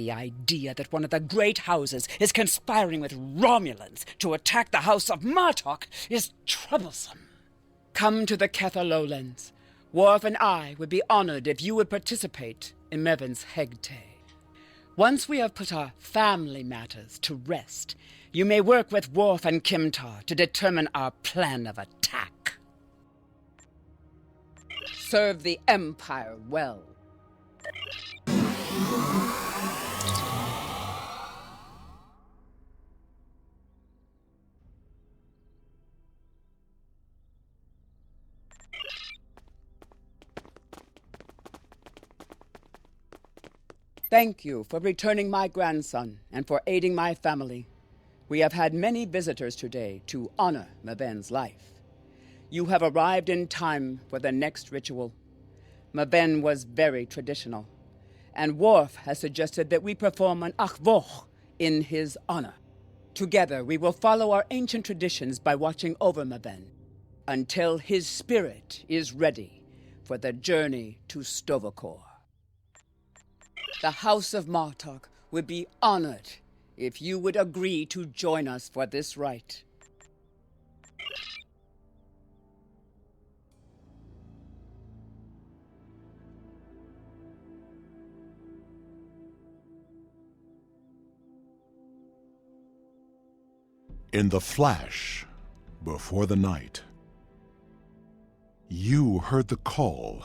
The idea that one of the great houses is conspiring with Romulans to attack the House of Martok is troublesome. Come to the Kether lowlands. Worf and I would be honored if you would participate in Mevin's Hegte. Once we have put our family matters to rest, you may work with Worf and Kimtar to determine our plan of attack. Serve the Empire well. Thank you for returning my grandson and for aiding my family. We have had many visitors today to honor Maven's life. You have arrived in time for the next ritual. Maven was very traditional, and Worf has suggested that we perform an achvoch in his honor. Together, we will follow our ancient traditions by watching over Maven until his spirit is ready for the journey to Stovokor. The House of Martok would be honored if you would agree to join us for this rite. In the flash, before the night, you heard the call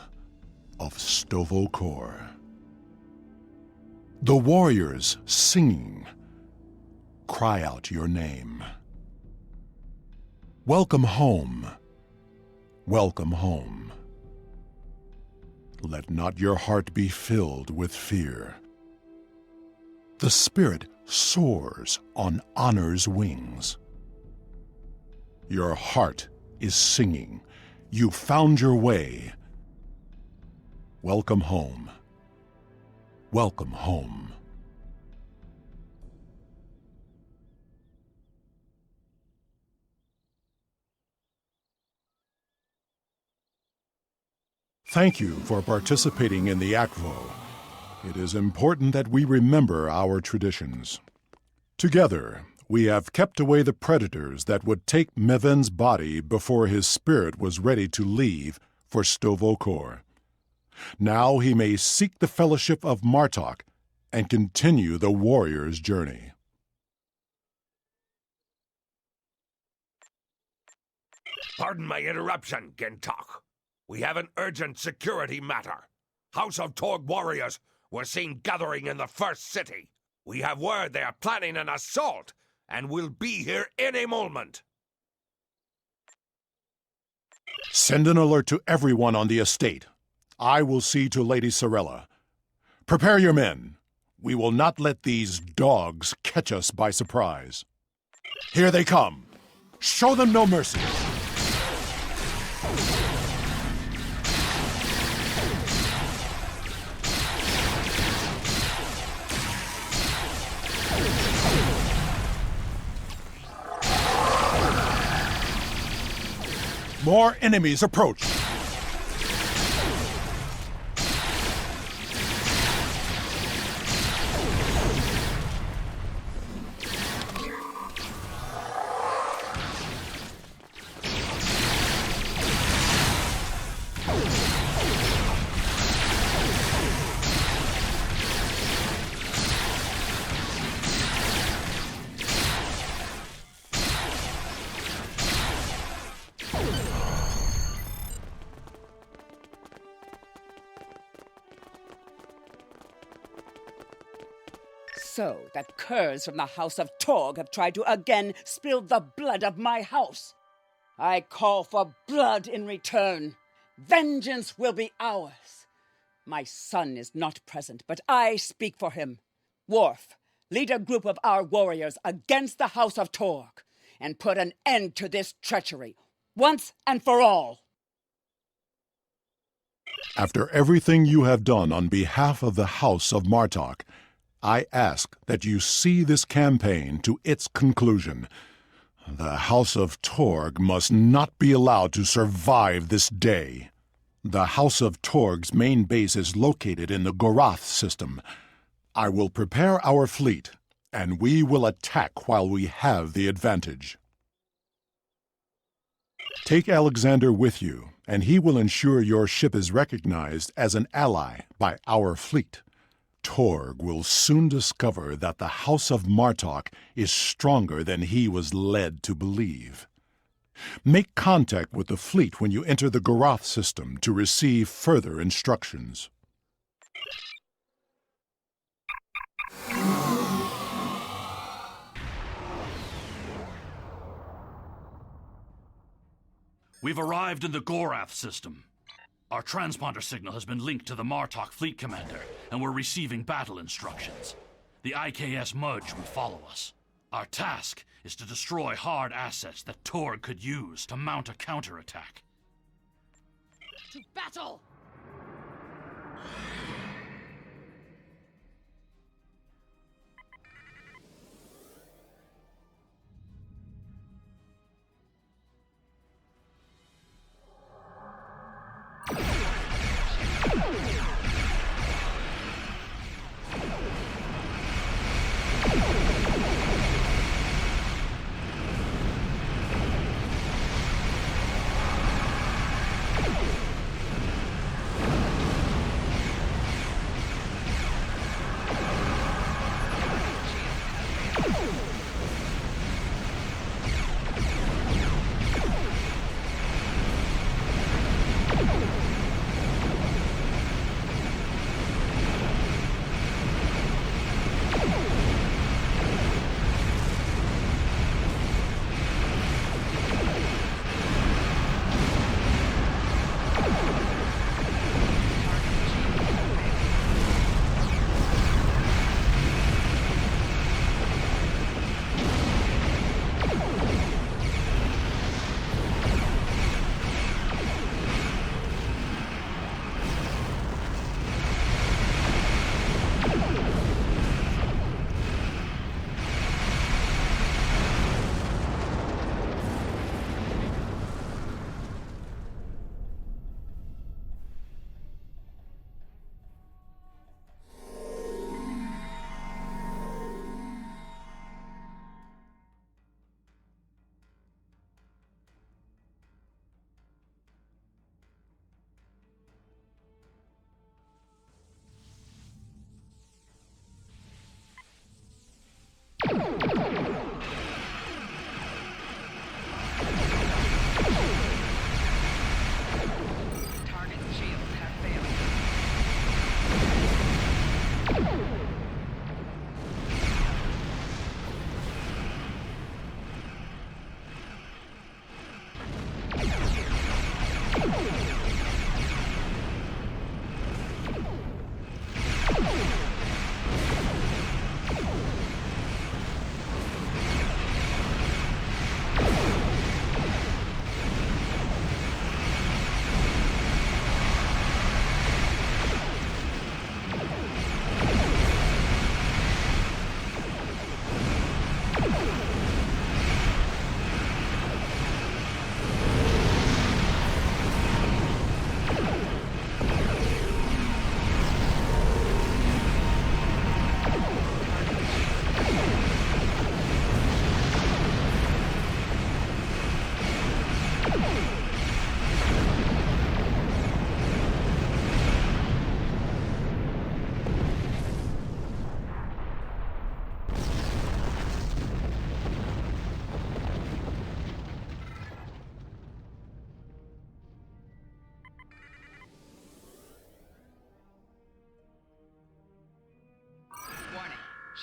of Stovokor. The warriors singing cry out your name. Welcome home. Welcome home. Let not your heart be filled with fear. The spirit soars on honor's wings. Your heart is singing. You found your way. Welcome home. Welcome home. Thank you for participating in the Akvo. It is important that we remember our traditions. Together, we have kept away the predators that would take Meven's body before his spirit was ready to leave for Stovokor. Now he may seek the fellowship of Martok and continue the warrior's journey. Pardon my interruption, Gintok. We have an urgent security matter. House of Torg warriors were seen gathering in the first city. We have word they are planning an assault and will be here any moment. Send an alert to everyone on the estate. I will see to Lady Sorella. Prepare your men. We will not let these dogs catch us by surprise. Here they come. Show them no mercy. More enemies approach. So, that curs from the House of Torg have tried to again spill the blood of my house. I call for blood in return. Vengeance will be ours. My son is not present, but I speak for him. Worf, lead a group of our warriors against the House of Torg, and put an end to this treachery, once and for all. After everything you have done on behalf of the House of Martok, I ask that you see this campaign to its conclusion. The House of Torg must not be allowed to survive this day. The House of Torg's main base is located in the Gorath system. I will prepare our fleet, and we will attack while we have the advantage. Take Alexander with you, and he will ensure your ship is recognized as an ally by our fleet. Torg will soon discover that the House of Martok is stronger than he was led to believe. Make contact with the fleet when you enter the Garath system to receive further instructions. We've arrived in the Gorath system. Our transponder signal has been linked to the Martok fleet commander, and we're receiving battle instructions. The IKS Mudge will follow us. Our task is to destroy hard assets that Torg could use to mount a counterattack. To battle!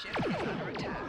Ship is under attack.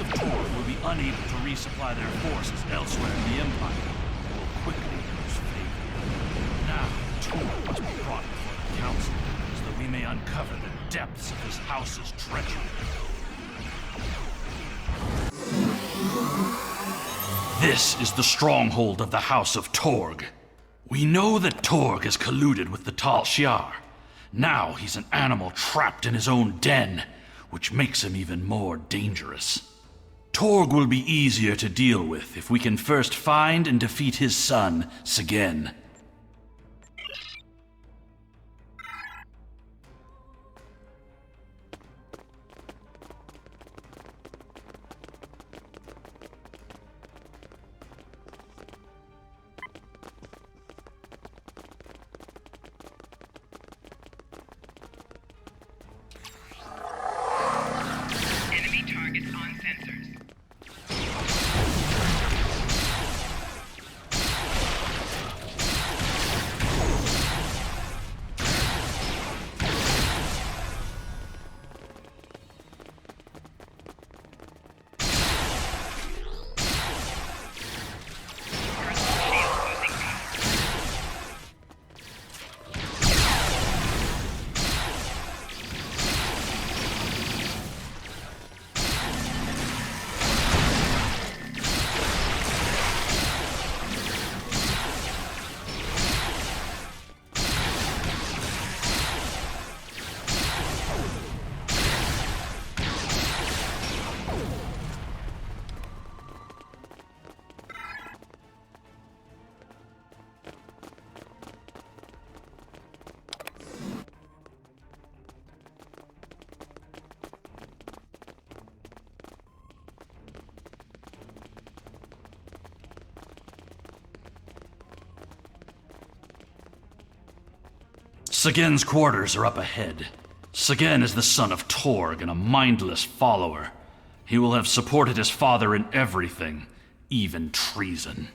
of Torg will be unable to resupply their forces elsewhere in the Empire and will quickly lose favor. Now, Torg must be brought before the Council so that we may uncover the depths of this house's treachery. This is the stronghold of the House of Torg. We know that Torg has colluded with the Tal Shiar. Now he's an animal trapped in his own den, which makes him even more dangerous. Torg will be easier to deal with if we can first find and defeat his son, Segen. Enemy targets on sensors. Segen's quarters are up ahead. Segen is the son of Torg and a mindless follower. He will have supported his father in everything, even treason.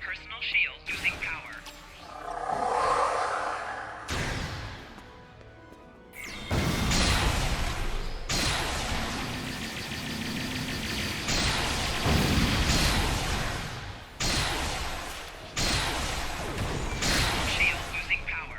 Personal shield losing power. Personal shield losing power.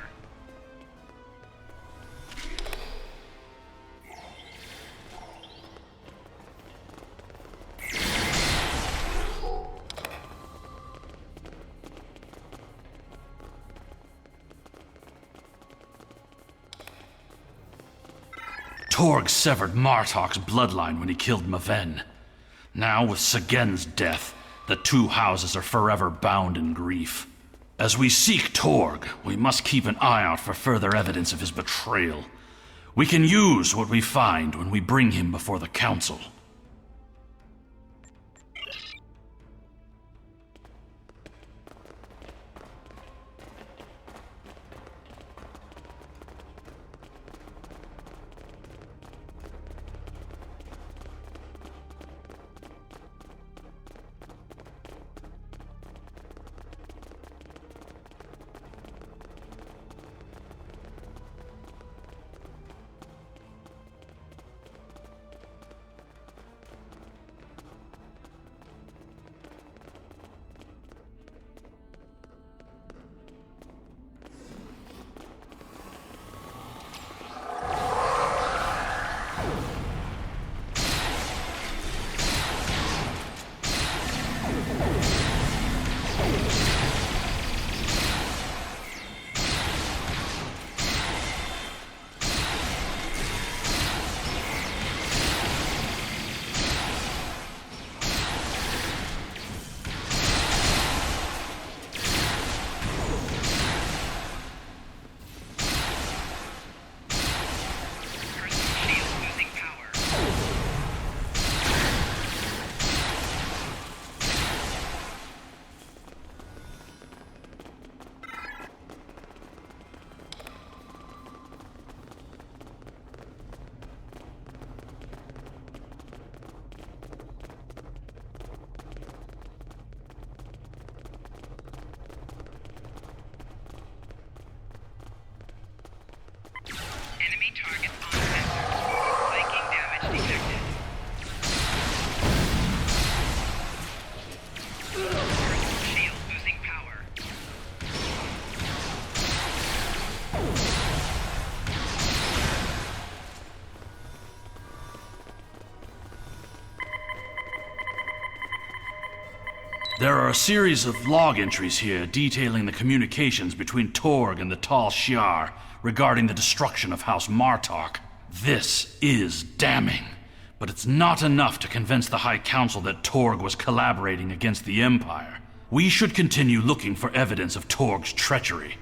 Torg severed Martok's bloodline when he killed Maven. Now, with Segen's death, the two houses are forever bound in grief. As we seek Torg, we must keep an eye out for further evidence of his betrayal. We can use what we find when we bring him before the Council. There are a series of log entries here detailing the communications between Torg and the Tal Shiar regarding the destruction of House Martok. This is damning, but it's not enough to convince the High Council that Torg was collaborating against the Empire. We should continue looking for evidence of Torg's treachery.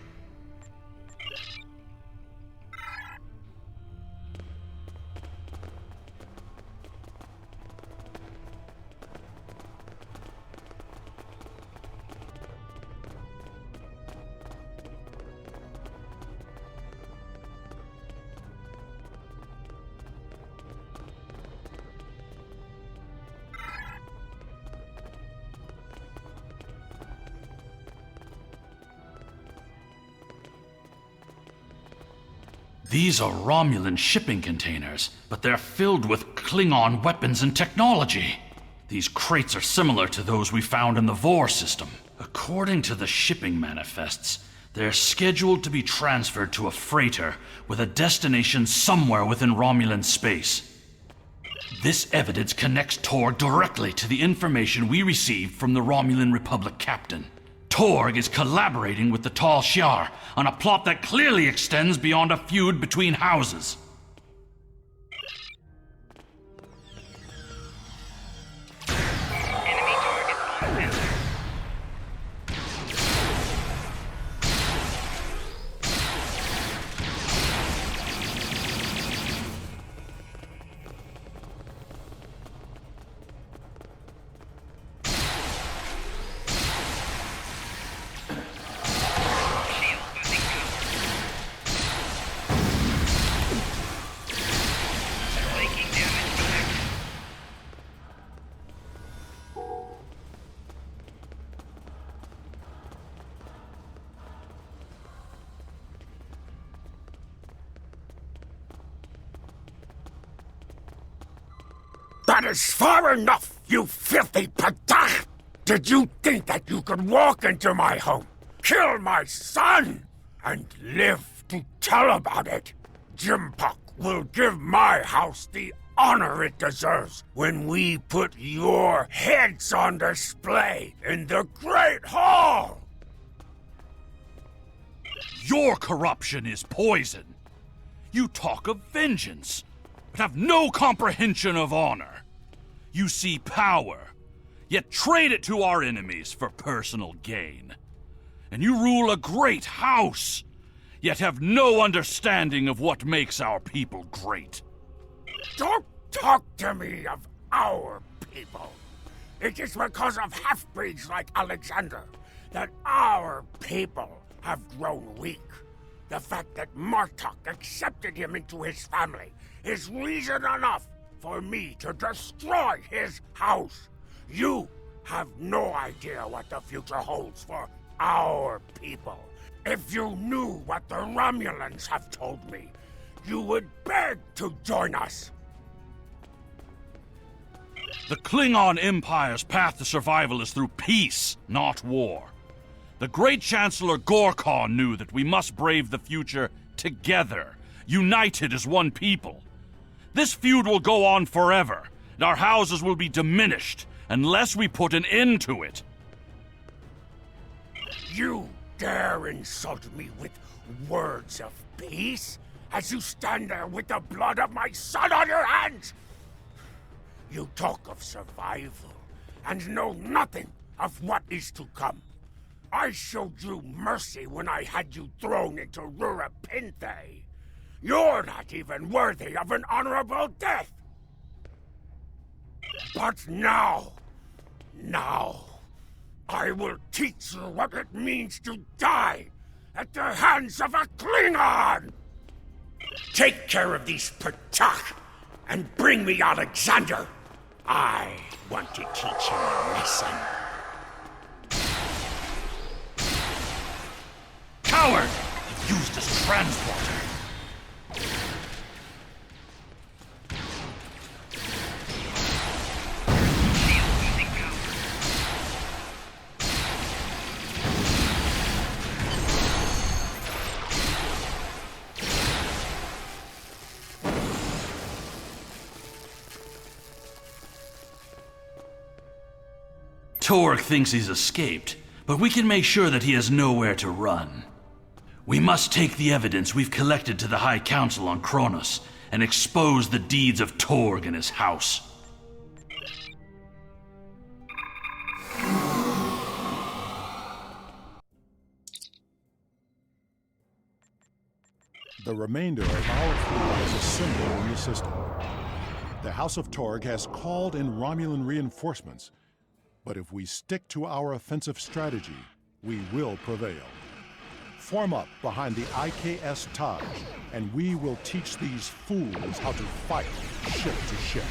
These are Romulan shipping containers, but they're filled with Klingon weapons and technology. These crates are similar to those we found in the Vor system. According to the shipping manifests, they're scheduled to be transferred to a freighter with a destination somewhere within Romulan space. This evidence connects Torg directly to the information we received from the Romulan Republic captain. Torg is collaborating with the Tal Shiar on a plot that clearly extends beyond a feud between houses. Enemy target on sensor. Shield losing power. Taking damage detected. That is far enough, you filthy patach! Did you think that you could walk into my home, kill my son, and live to tell about it? Jimpok will give my house the honor it deserves when we put your heads on display in the Great Hall! Your corruption is poison. You talk of vengeance, but have no comprehension of honor. You see power, yet trade it to our enemies for personal gain. And you rule a great house, yet have no understanding of what makes our people great. Don't talk to me of our people. It is because of half-breeds like Alexander that our people have grown weak. The fact that Martok accepted him into his family is reason enough for me to destroy his house. You have no idea what the future holds for our people. If you knew what the Romulans have told me, you would beg to join us. The Klingon Empire's path to survival is through peace, not war. The great Chancellor Gorkon knew that we must brave the future together, united as one people. This feud will go on forever, and our houses will be diminished unless we put an end to it. You dare insult me with words of peace as you stand there with the blood of my son on your hands? You talk of survival and know nothing of what is to come. I showed you mercy when I had you thrown into Rura Pinthe. You're not even worthy of an honorable death. But now, I will teach you what it means to die at the hands of a Klingon! Take care of these Patach and bring me Alexander. I want to teach him a lesson. Coward! He used his transporter. Shield losing power. Torg thinks he's escaped, but we can make sure that he has nowhere to run. We must take the evidence we've collected to the High Council on Kronos and expose the deeds of Torg and his house. The remainder of our fleet is assembled in the system. The House of Torg has called in Romulan reinforcements, but if we stick to our offensive strategy, we will prevail. Form up behind the IKS Taj, and we will teach these fools how to fight ship to ship.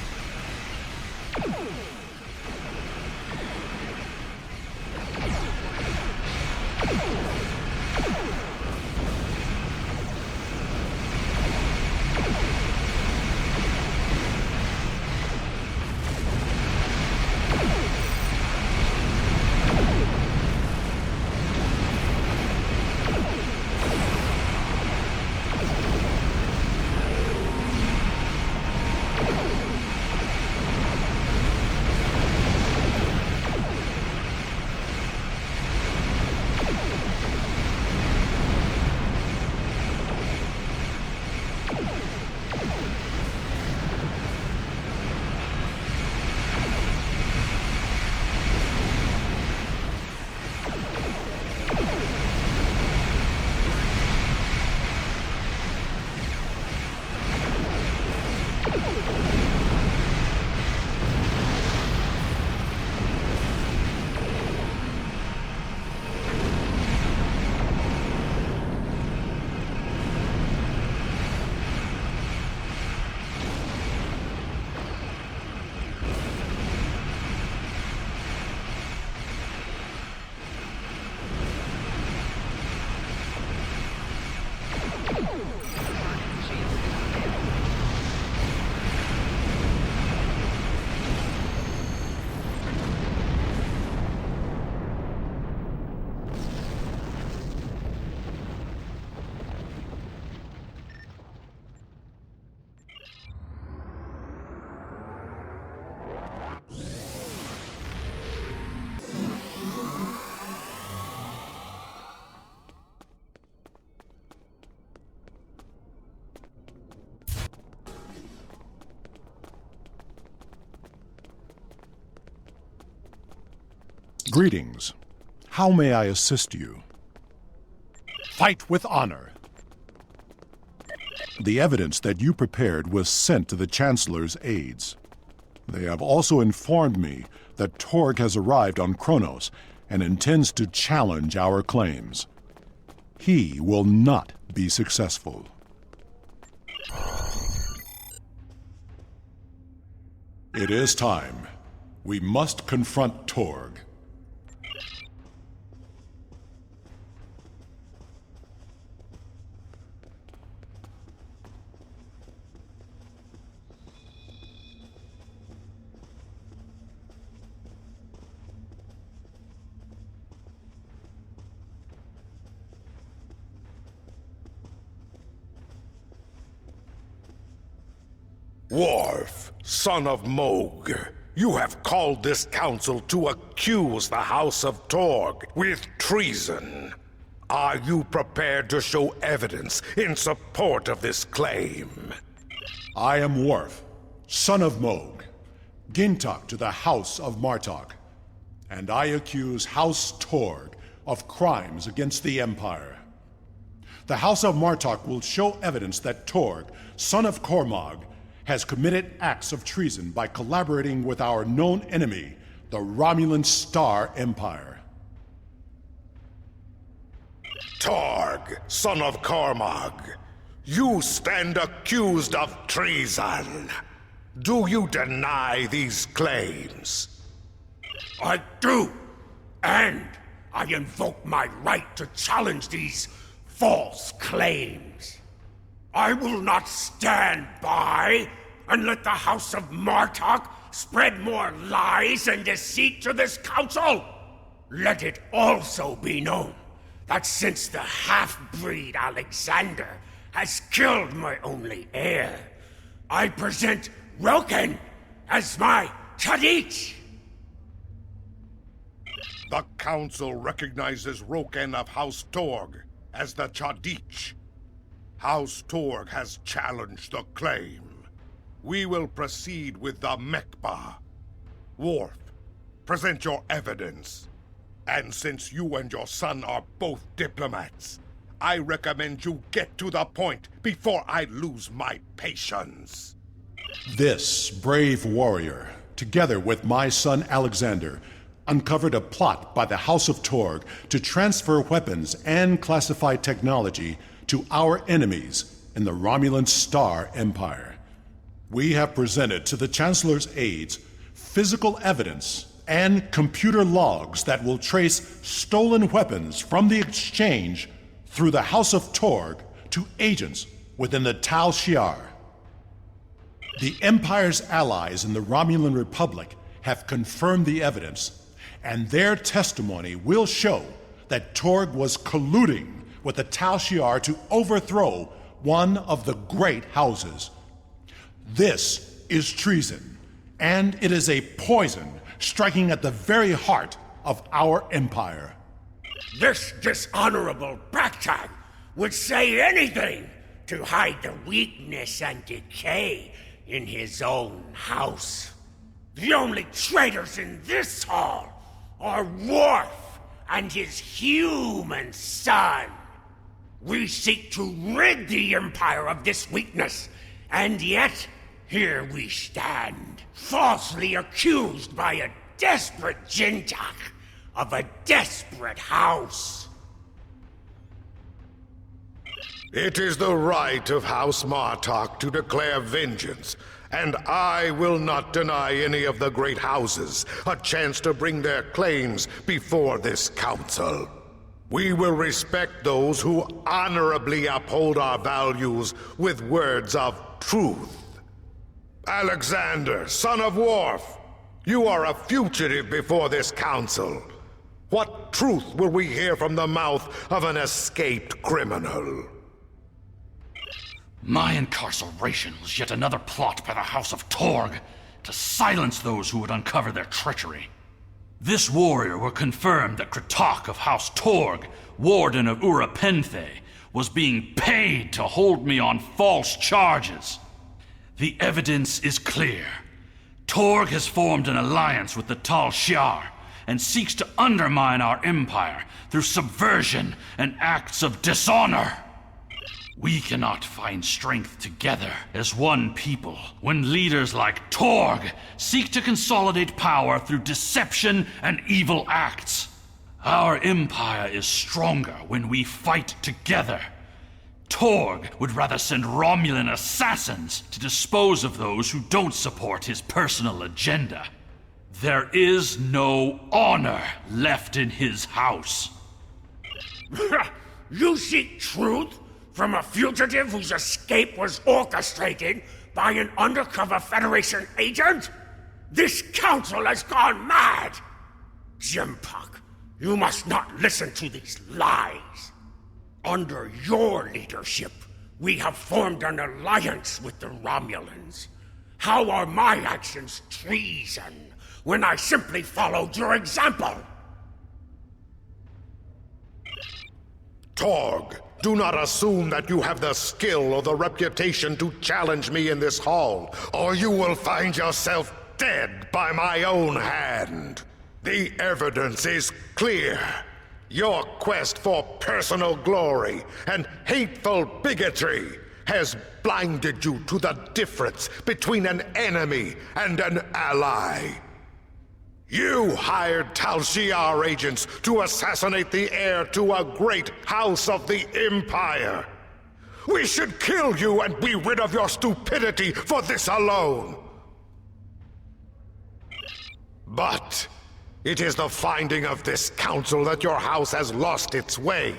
Greetings. How may I assist you? Fight with honor. The evidence that you prepared was sent to the Chancellor's aides. They have also informed me that Torg has arrived on Kronos and intends to challenge our claims. He will not be successful. It is time. We must confront Torg. Worf, son of Moog, you have called this council to accuse the House of Torg with treason. Are you prepared to show evidence in support of this claim? I am Worf, son of Moog, Gintok to the House of Martok, and I accuse House Torg of crimes against the Empire. The House of Martok will show evidence that Torg, son of Cormog, has committed acts of treason by collaborating with our known enemy, the Romulan Star Empire. Torg, son of Cormog, you stand accused of treason. Do you deny these claims? I do, and I invoke my right to challenge these false claims. I will not stand by and let the House of Martok spread more lies and deceit to this council. Let it also be known that since the half-breed Alexander has killed my only heir, I present Roken as my Chadich. The Council recognizes Roken of House Torg as the Chadich. House Torg has challenged the claim. We will proceed with the Mekba. Worf, present your evidence. And since you and your son are both diplomats, I recommend you get to the point before I lose my patience. This brave warrior, together with my son Alexander, uncovered a plot by the House of Torg to transfer weapons and classified technology to our enemies in the Romulan Star Empire. We have presented to the Chancellor's aides physical evidence and computer logs that will trace stolen weapons from the exchange through the House of Torg to agents within the Tal Shiar. The Empire's allies in the Romulan Republic have confirmed the evidence, and their testimony will show that Torg was colluding with the Tal Shiar to overthrow one of the great houses. This is treason, and it is a poison striking at the very heart of our empire. This dishonorable Backtag would say anything to hide the weakness and decay in his own house. The only traitors in this hall are Worf and his human son. We seek to rid the Empire of this weakness, and yet here we stand, falsely accused by a desperate Jintak of a desperate house. It is the right of House Martok to declare vengeance, and I will not deny any of the great houses a chance to bring their claims before this council. We will respect those who honorably uphold our values with words of truth. Alexander, son of Worf, you are a fugitive before this council. What truth will we hear from the mouth of an escaped criminal? My incarceration was yet another plot by the House of Torg to silence those who would uncover their treachery. This warrior will confirm that Kratok of House Torg, Warden of Ura Penthe, was being paid to hold me on false charges. The evidence is clear. Torg has formed an alliance with the Tal Shiar and seeks to undermine our empire through subversion and acts of dishonor. We cannot find strength together as one people when leaders like Torg seek to consolidate power through deception and evil acts. Our empire is stronger when we fight together. Torg would rather send Romulan assassins to dispose of those who don't support his personal agenda. There is no honor left in his house. You seek truth from a fugitive whose escape was orchestrated by an undercover Federation agent? This council has gone mad! Jimpuck, you must not listen to these lies. Under your leadership, we have formed an alliance with the Romulans. How are my actions treason when I simply followed your example? Torg, do not assume that you have the skill or the reputation to challenge me in this hall, or you will find yourself dead by my own hand. The evidence is clear. Your quest for personal glory and hateful bigotry has blinded you to the difference between an enemy and an ally. You hired Tal Shiar agents to assassinate the heir to a great house of the Empire. We should kill you and be rid of your stupidity for this alone. But it is the finding of this council that your house has lost its way.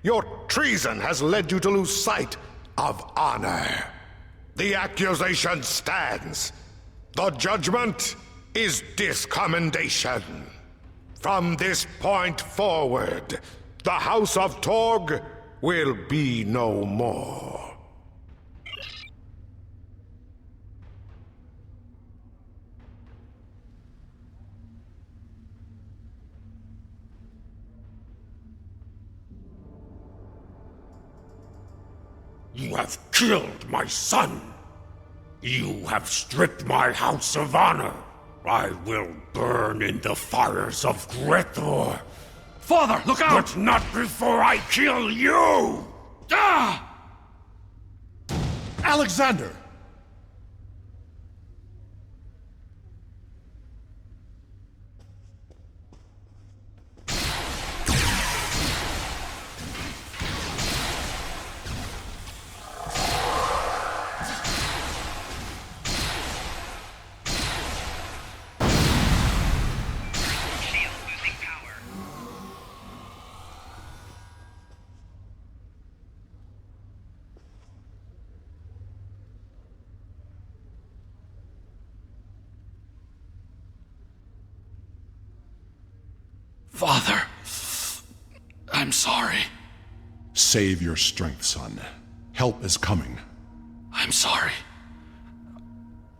Your treason has led you to lose sight of honor. The accusation stands. The judgment is discommendation. From this point forward, the House of Torg will be no more. You have killed my son. You have stripped my house of honor. I will burn in the fires of Grethor. Father, look out! But not before I kill you! Ah! Alexander! Shield losing power. Father, I'm sorry. Save your strength, son. Help is coming. I'm sorry.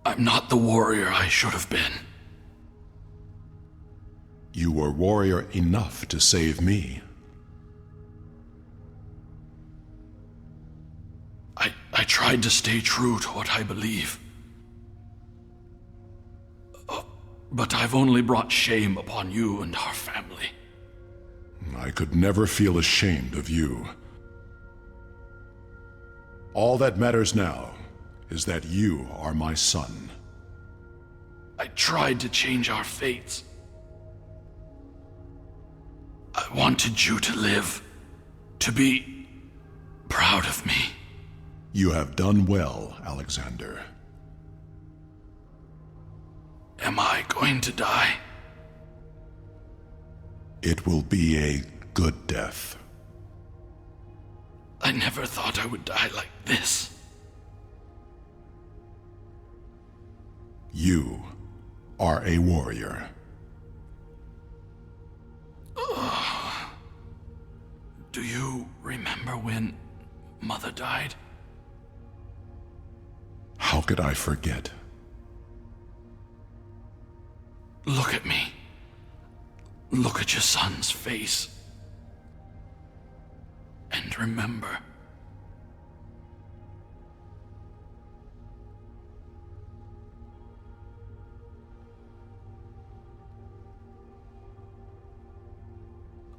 I'm not the warrior I should have been. You were warrior enough to save me. I tried to stay true to what I believe. But I've only brought shame upon you and our family. I could never feel ashamed of you. All that matters now is that you are my son. I tried to change our fates. I wanted you to live, to be proud of me. You have done well, Alexander. Am I going to die? It will be a good death. I never thought I would die like this. You are a warrior. Do you remember when Mother died? How could I forget? Look at me. Look at your son's face. And remember.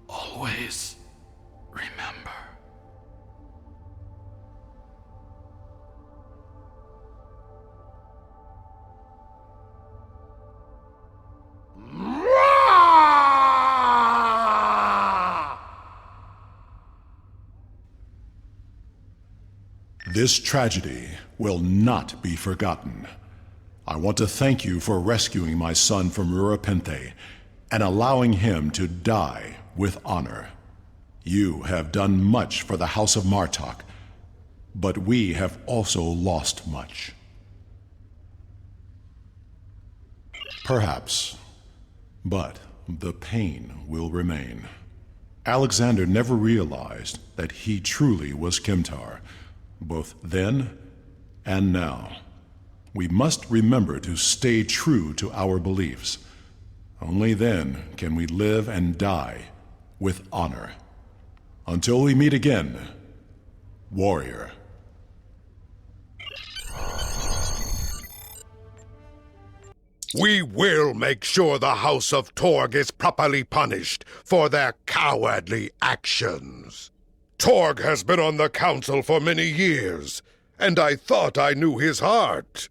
Always remember. This tragedy will not be forgotten. I want to thank you for rescuing my son from Rurapente and allowing him to die with honor. You have done much for the House of Martok, but we have also lost much. Perhaps, but the pain will remain. Alexander never realized that he truly was Kimtar, both then and now. We must remember to stay true to our beliefs. Only then can we live and die with honor. Until we meet again, warrior. We will make sure the House of Torg is properly punished for their cowardly actions. Torg has been on the council for many years, and I thought I knew his heart.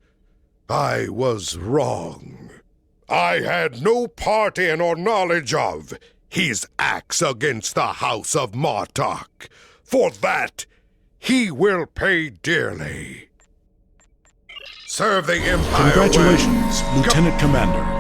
I was wrong. I had no part in or knowledge of his acts against the House of Martok. For that, he will pay dearly. Serve the Empire well. Congratulations, Lieutenant Commander.